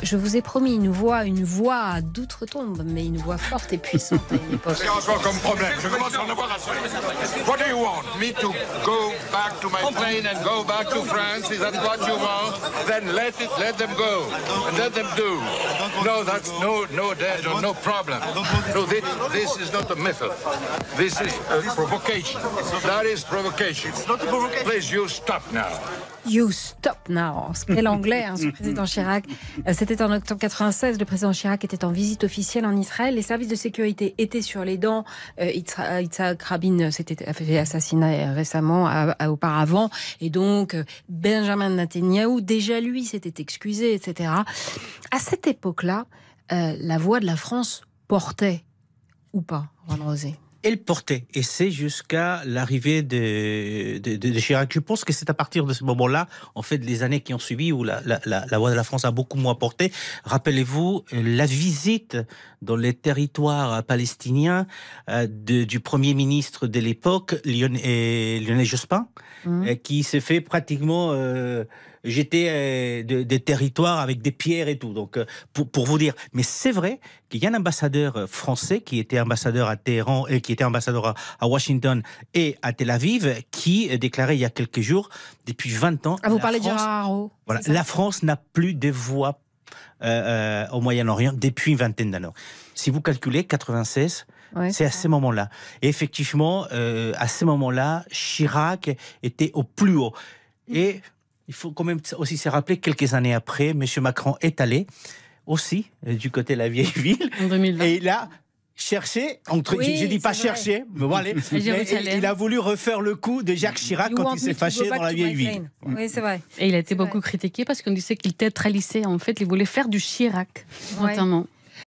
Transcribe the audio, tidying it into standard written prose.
Je vous ai promis une voix d'outre-tombe, mais une voix forte et puissante à une époque. C'est encore comme problème. Je commence à en avoir assez. What do you want? Me to go back to my plane and go back to France? Is that what you want? Then let them go and let them do. No, that's no problem. No, this is not a method. This is a provocation. That is provocation. It's not a provocation. Please, you stop now. You stop now. Quel anglais, hein, ce président Chirac. C'était en octobre 96. Le président Chirac était en visite officielle en Israël. Les services de sécurité étaient sur les dents. Yitzhak Rabin s'était fait assassiner récemment, auparavant. Et donc, Benjamin Netanyahou, déjà lui, s'était excusé, etc. À cette époque-là, la voix de la France portait, ou pas, Roland Rosé? Elle portait, et c'est jusqu'à l'arrivée de Chirac. Je pense que c'est à partir de ce moment-là, en fait, les années qui ont suivi, où la voix de la France a beaucoup moins porté. Rappelez-vous la visite dans les territoires palestiniens du Premier ministre de l'époque, Lionel Jospin, qui s'est fait pratiquement jeter des territoires avec des pierres et tout. Donc, pour vous dire. Mais c'est vrai qu'il y a un ambassadeur français qui était ambassadeur à Téhéran et qui était ambassadeur à Washington et à Tel Aviv, qui déclarait il y a quelques jours, depuis 20 ans... vous parlez de Gérard Haro. Voilà, la France n'a plus de voix au Moyen-Orient depuis une vingtaine d'années. Si vous calculez, 96... Ouais, c'est à ce moment-là. Et effectivement, à ce moment-là, Chirac était au plus haut. Et il faut quand même aussi se rappeler, quelques années après, M. Macron est allé aussi du côté de la vieille ville. En 2020. Et il a cherché, je dis pas chercher, mais voilà, il a voulu refaire le coup de Jacques Chirac quand il s'est fâché dans la vieille ville. Oui, c'est vrai. Et il a été beaucoup critiqué parce qu'on disait qu'il théâtralisait. En fait, il voulait faire du Chirac, notamment.